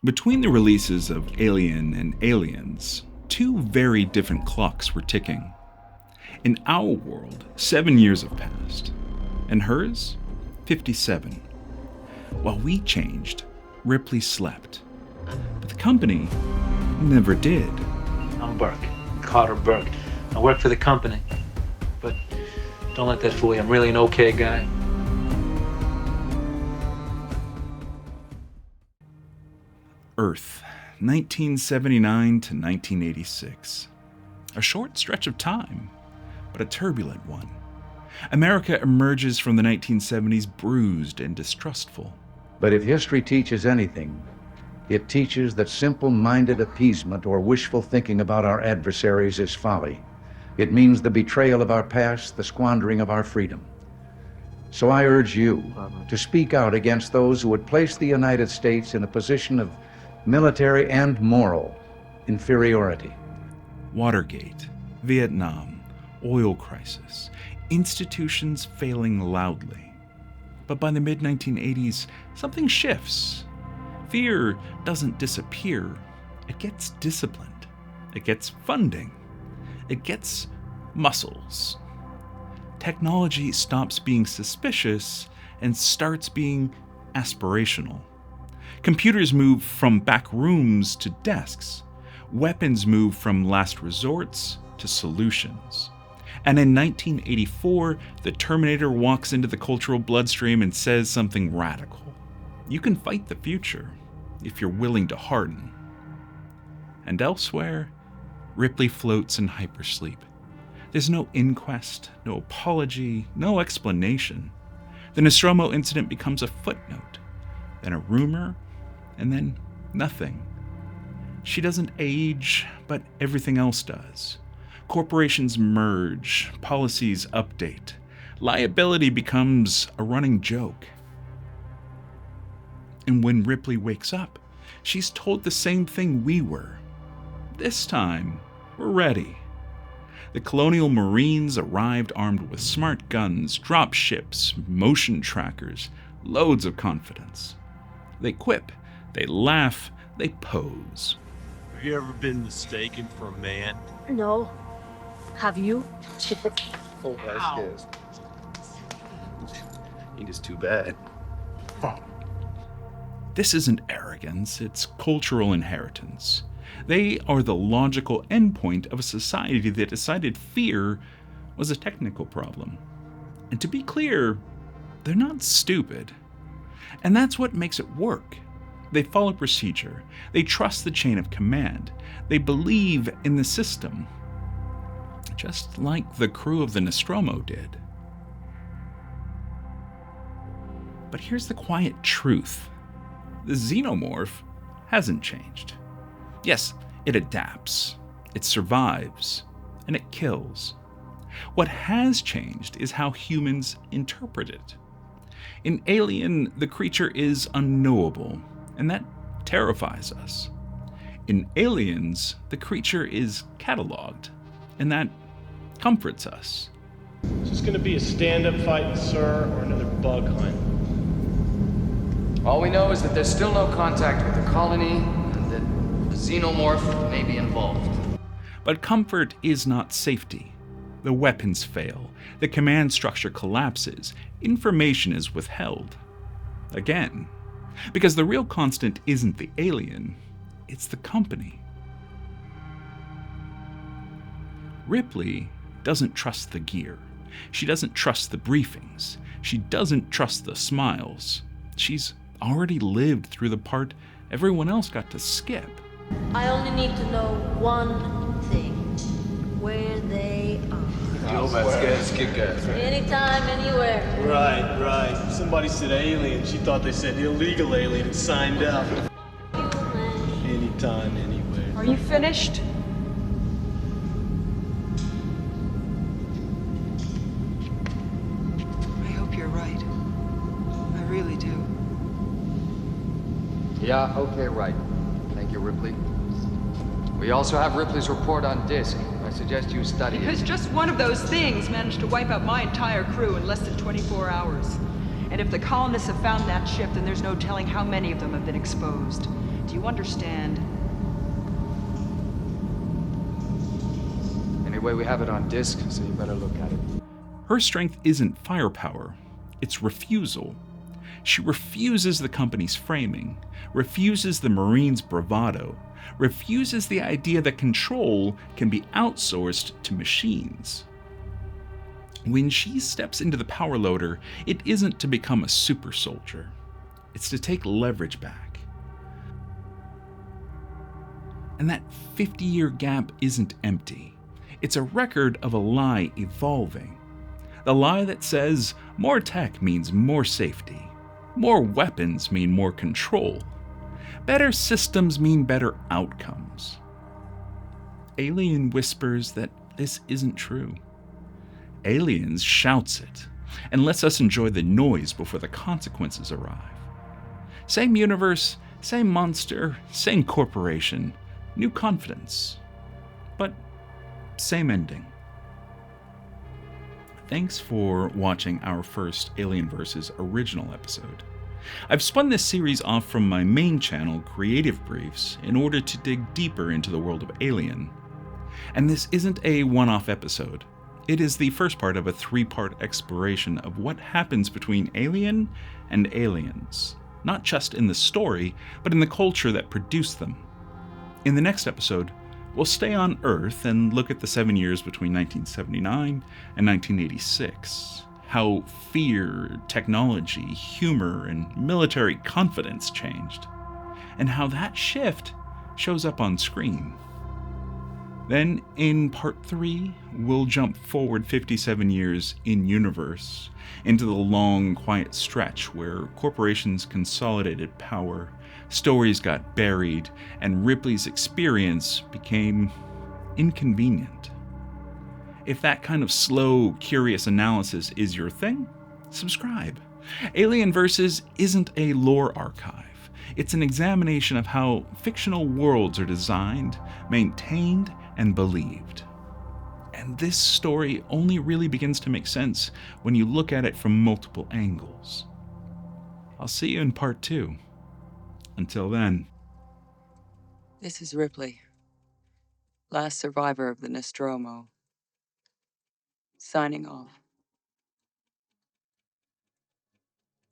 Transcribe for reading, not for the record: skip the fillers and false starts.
Between the releases of Alien and Aliens, two very different clocks were ticking. In our world, 7 years have passed, and hers, 57. While we changed, Ripley slept. But the company never did. I'm Burke, Carter Burke. I work for the company. But don't let that fool you. I'm really an okay guy. Earth, 1979 to 1986. A short stretch of time, but a turbulent one. America emerges from the 1970s bruised and distrustful. But if history teaches anything, it teaches that simple-minded appeasement or wishful thinking about our adversaries is folly. It means the betrayal of our past, the squandering of our freedom. So I urge you to speak out against those who would place the United States in a position of military and moral inferiority. Watergate, Vietnam, oil crisis, institutions failing loudly. But by the mid-1980s, something shifts. Fear doesn't disappear. It gets disciplined. It gets funding. It gets muscles. Technology stops being suspicious and starts being aspirational. Computers move from back rooms to desks. Weapons move from last resorts to solutions. And in 1984, the Terminator walks into the cultural bloodstream and says something radical. You can fight the future if you're willing to harden. And elsewhere, Ripley floats in hypersleep. There's no inquest, no apology, no explanation. The Nostromo incident becomes a footnote, then a rumor, and then nothing. She doesn't age, but everything else does. Corporations merge, policies update. Liability becomes a running joke. And when Ripley wakes up, she's told the same thing we were. This time, we're ready. The colonial Marines arrived armed with smart guns, drop ships, motion trackers, loads of confidence. They quip, they laugh, they pose. Have you ever been mistaken for a man? No. Have you? Oh, that's Ain't just too bad. This isn't arrogance, it's cultural inheritance. They are the logical endpoint of a society that decided fear was a technical problem. And to be clear, they're not stupid. And that's what makes it work. They follow procedure. They trust the chain of command. They believe in the system. Just like the crew of the Nostromo did. But here's the quiet truth. The xenomorph hasn't changed. Yes, it adapts, it survives, and it kills. What has changed is how humans interpret it. In Alien, the creature is unknowable, and that terrifies us. In Aliens, the creature is cataloged, and that comforts us. Is this going to be a stand-up fight, sir, or another bug hunt? All we know is that there's still no contact with the colony, and that the xenomorph may be involved. But comfort is not safety. The weapons fail, the command structure collapses, information is withheld. Again. Because the real constant isn't the alien, it's the company. Ripley doesn't trust the gear. She doesn't trust the briefings. She doesn't trust the smiles. She's already lived through the part everyone else got to skip. I only need to know one thing. Where they are. Anytime, anywhere. Right. Somebody said alien. She thought they said illegal alien and signed up. Anytime, anywhere. Are you finished? I hope you're right. I really do. Yeah, okay, right. Thank you, Ripley. We also have Ripley's report on disk. I suggest you study it. Because just one of those things managed to wipe out my entire crew in less than 24 hours. And if the colonists have found that ship, then there's no telling how many of them have been exposed. Do you understand? Anyway, we have it on disc, so you better look at it. Her strength isn't firepower, it's refusal. She refuses the company's framing, refuses the Marines' bravado, refuses the idea that control can be outsourced to machines. When she steps into the power loader, it isn't to become a super soldier. It's to take leverage back. And that 50-year gap isn't empty. It's a record of a lie evolving. The lie that says more tech means more safety. More weapons mean more control. Better systems mean better outcomes. Alien whispers that this isn't true. Aliens shouts it and lets us enjoy the noise before the consequences arrive. Same universe, same monster, same corporation, new confidence, but same ending. Thanks for watching our first Alien vs. original episode. I've spun this series off from my main channel, Creative Briefs, in order to dig deeper into the world of Alien. And this isn't a one-off episode. It is the first part of a 3-part exploration of what happens between Alien and aliens, not just in the story, but in the culture that produced them. In the next episode, we'll stay on Earth and look at the 7 years between 1979 and 1986, how fear, technology, humor, and military confidence changed, and how that shift shows up on screen. Then, in Part 3, we'll jump forward 57 years in universe into the long, quiet stretch where corporations consolidated power, stories got buried, and Ripley's experience became inconvenient. If that kind of slow, curious analysis is your thing, subscribe. Alien vs. isn't a lore archive. It's an examination of how fictional worlds are designed, maintained, and believed. And this story only really begins to make sense when you look at it from multiple angles. I'll see you in Part 2. Until then. This is Ripley, last survivor of the Nostromo. Signing off.